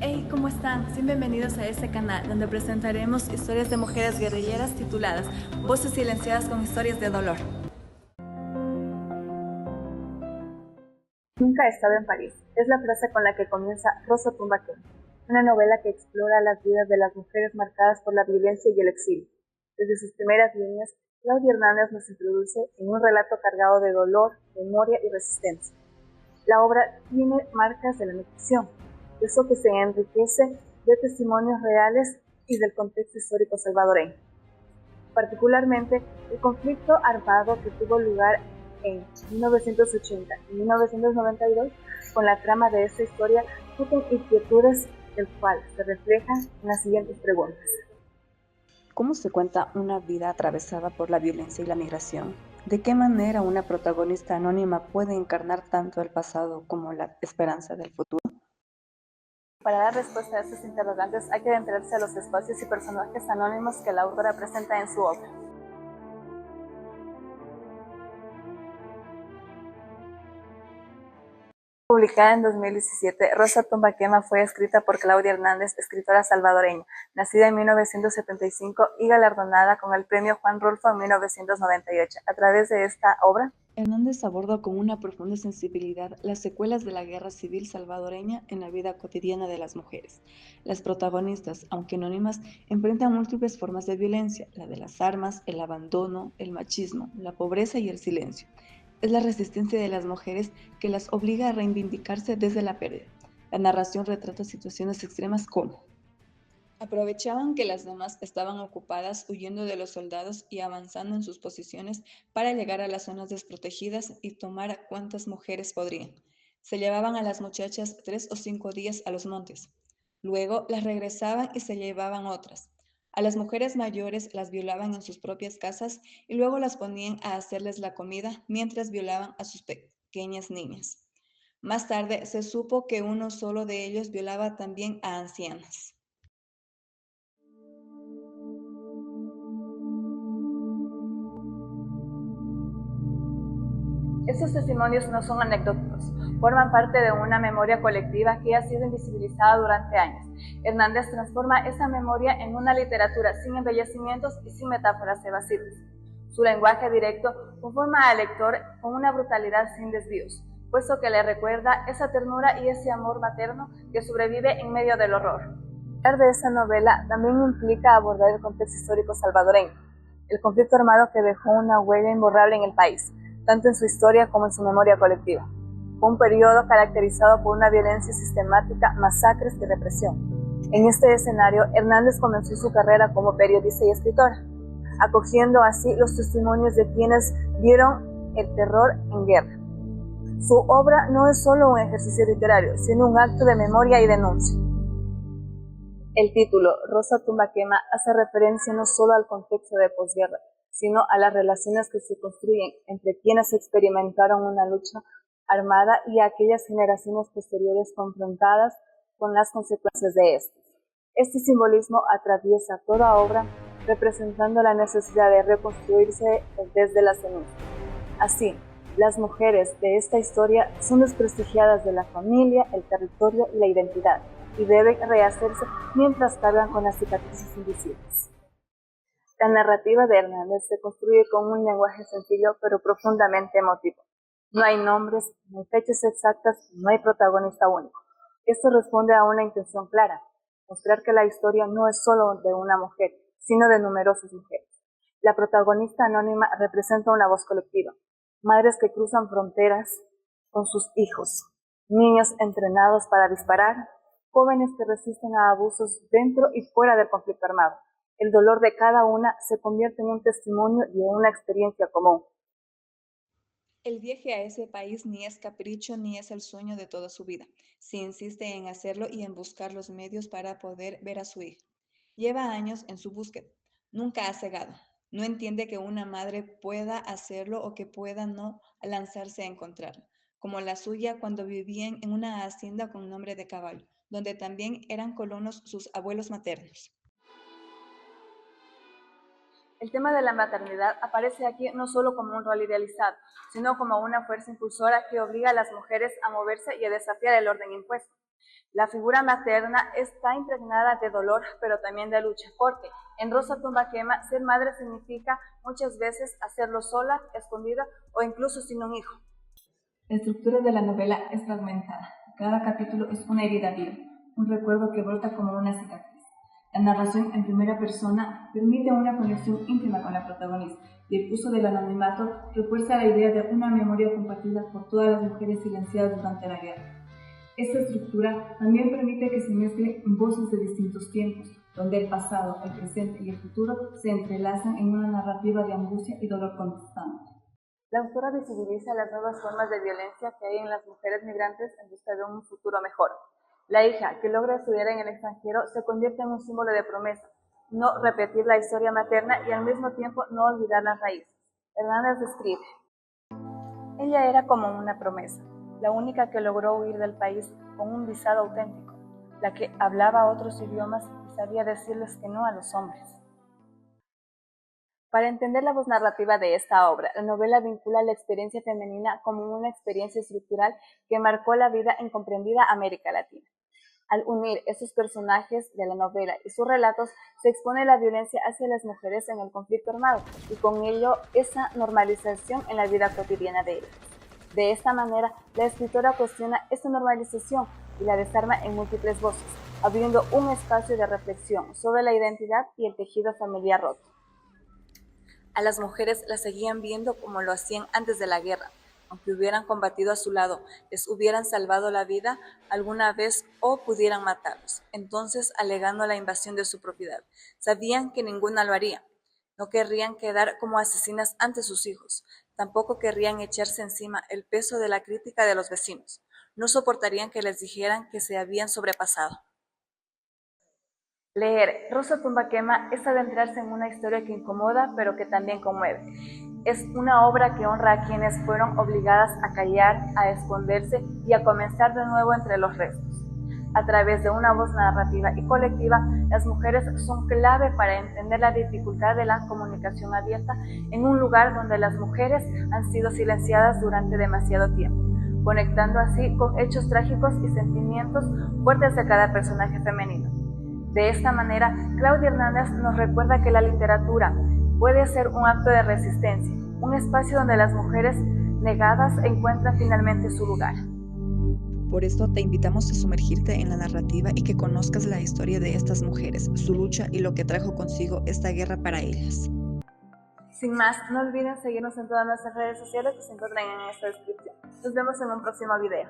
Hey, ¿cómo están? Sean bienvenidos a este canal donde presentaremos historias de mujeres guerrilleras tituladas Voces silenciadas con historias de dolor. Nunca he estado en París, es la frase con la que comienza Rosa Tumbakén, una novela que explora las vidas de las mujeres marcadas por la violencia y el exilio. Desde sus primeras líneas, Claudia Hernández nos introduce en un relato cargado de dolor, memoria y resistencia. La obra tiene marcas de la no ficción, eso que se enriquece de testimonios reales y del contexto histórico salvadoreño. Particularmente, el conflicto armado que tuvo lugar en 1980 y 1992, con la trama de esta historia, surgen inquietudes del cual se reflejan en las siguientes preguntas. ¿Cómo se cuenta una vida atravesada por la violencia y la migración? ¿De qué manera una protagonista anónima puede encarnar tanto el pasado como la esperanza del futuro? Para dar respuesta a estas interrogantes hay que adentrarse a los espacios y personajes anónimos que la autora presenta en su obra. Publicada en 2017, Rosa Tumbakén fue escrita por Claudia Hernández, escritora salvadoreña, nacida en 1975 y galardonada con el Premio Juan Rulfo en 1998. A través de esta obra, Hernández aborda con una profunda sensibilidad las secuelas de la guerra civil salvadoreña en la vida cotidiana de las mujeres. Las protagonistas, aunque anónimas, enfrentan múltiples formas de violencia, la de las armas, el abandono, el machismo, la pobreza y el silencio. Es la resistencia de las mujeres que las obliga a reivindicarse desde la pérdida. La narración retrata situaciones extremas como aprovechaban que las damas estaban ocupadas huyendo de los soldados y avanzando en sus posiciones para llegar a las zonas desprotegidas y tomar a cuantas mujeres podrían. Se llevaban a las muchachas 3 o 5 días a los montes. Luego las regresaban y se llevaban otras. A las mujeres mayores las violaban en sus propias casas y luego las ponían a hacerles la comida mientras violaban a sus pequeñas niñas. Más tarde se supo que uno solo de ellos violaba también a ancianas. estos testimonios no son anecdóticos, forman parte de una memoria colectiva que ha sido invisibilizada durante años. Hernández transforma esa memoria en una literatura sin embellecimientos y sin metáforas evasivas. Su lenguaje directo conforma al lector con una brutalidad sin desvíos, puesto que le recuerda esa ternura y ese amor materno que sobrevive en medio del horror. Hablar de esta novela también implica abordar el contexto histórico salvadoreño, el conflicto armado que dejó una huella imborrable en el país, tanto en su historia como en su memoria colectiva. Fue un periodo caracterizado por una violencia sistemática, masacres y represión. En este escenario, Hernández comenzó su carrera como periodista y escritora, acogiendo así los testimonios de quienes vieron el terror en guerra. Su obra no es solo un ejercicio literario, sino un acto de memoria y denuncia. El título, Rosa Tumbakén, hace referencia no solo al contexto de posguerra, sino a las relaciones que se construyen entre quienes experimentaron una lucha armada y a aquellas generaciones posteriores confrontadas con las consecuencias de esto. Este simbolismo atraviesa toda obra, representando la necesidad de reconstruirse desde la ceniza. Así, las mujeres de esta historia son desprestigiadas de la familia, el territorio y la identidad, y deben rehacerse mientras cargan con las cicatrices invisibles. La narrativa de Hernández se construye con un lenguaje sencillo pero profundamente emotivo. No hay nombres, no hay fechas exactas, no hay protagonista único. Esto responde a una intención clara, mostrar que la historia no es solo de una mujer, sino de numerosas mujeres. La protagonista anónima representa una voz colectiva, madres que cruzan fronteras con sus hijos, niños entrenados para disparar, jóvenes que resisten a abusos dentro y fuera del conflicto armado. El dolor de cada una se convierte en un testimonio y en una experiencia común. El viaje a ese país ni es capricho ni es el sueño de toda su vida. Se insiste en hacerlo y en buscar los medios para poder ver a su hija. Lleva años en su búsqueda. Nunca ha cegado. No entiende que una madre pueda hacerlo o que pueda no lanzarse a encontrarlo, como la suya cuando vivían en una hacienda con nombre de caballo, donde también eran colonos sus abuelos maternos. El tema de la maternidad aparece aquí no solo como un rol idealizado, sino como una fuerza impulsora que obliga a las mujeres a moverse y a desafiar el orden impuesto. La figura materna está impregnada de dolor, pero también de lucha, porque en Rosa Tumba Quema ser madre significa muchas veces hacerlo sola, escondida o incluso sin un hijo. La estructura de la novela es fragmentada. Cada capítulo es una herida viva, un recuerdo que brota como una cicatriz. La narración en primera persona permite una conexión íntima con la protagonista y el uso del anonimato refuerza la idea de una memoria compartida por todas las mujeres silenciadas durante la guerra. Esta estructura también permite que se mezclen voces de distintos tiempos, donde el pasado, el presente y el futuro se entrelazan en una narrativa de angustia y dolor constante. La autora visibiliza las nuevas formas de violencia que hay en las mujeres migrantes en busca de un futuro mejor. La hija que logra estudiar en el extranjero se convierte en un símbolo de promesa, no repetir la historia materna y al mismo tiempo no olvidar las raíces. Hernández describe: ella era como una promesa, la única que logró huir del país con un visado auténtico, la que hablaba otros idiomas y sabía decirles que no a los hombres. Para entender la voz narrativa de esta obra, la novela vincula la experiencia femenina como una experiencia estructural que marcó la vida en comprendida América Latina. Al unir esos personajes de la novela y sus relatos, se expone la violencia hacia las mujeres en el conflicto armado y con ello esa normalización en la vida cotidiana de ellas. De esta manera, la escritora cuestiona esta normalización y la desarma en múltiples voces, abriendo un espacio de reflexión sobre la identidad y el tejido familiar roto. A las mujeres las seguían viendo como lo hacían antes de la guerra, aunque hubieran combatido a su lado, les hubieran salvado la vida alguna vez o pudieran matarlos, entonces alegando la invasión de su propiedad. Sabían que ninguna lo haría. No querrían quedar como asesinas ante sus hijos, tampoco querrían echarse encima el peso de la crítica de los vecinos. No soportarían que les dijeran que se habían sobrepasado. Leer Rosa Tumba Quema es adentrarse en una historia que incomoda, pero que también conmueve. Es una obra que honra a quienes fueron obligadas a callar, a esconderse y a comenzar de nuevo entre los restos. A través de una voz narrativa y colectiva, las mujeres son clave para entender la dificultad de la comunicación abierta en un lugar donde las mujeres han sido silenciadas durante demasiado tiempo, conectando así con hechos trágicos y sentimientos fuertes de cada personaje femenino. De esta manera, Claudia Hernández nos recuerda que la literatura puede ser un acto de resistencia, un espacio donde las mujeres negadas encuentran finalmente su lugar. Por esto te invitamos a sumergirte en la narrativa y que conozcas la historia de estas mujeres, su lucha y lo que trajo consigo esta guerra para ellas. Sin más, no olviden seguirnos en todas nuestras redes sociales que se encuentran en esta descripción. Nos vemos en un próximo video.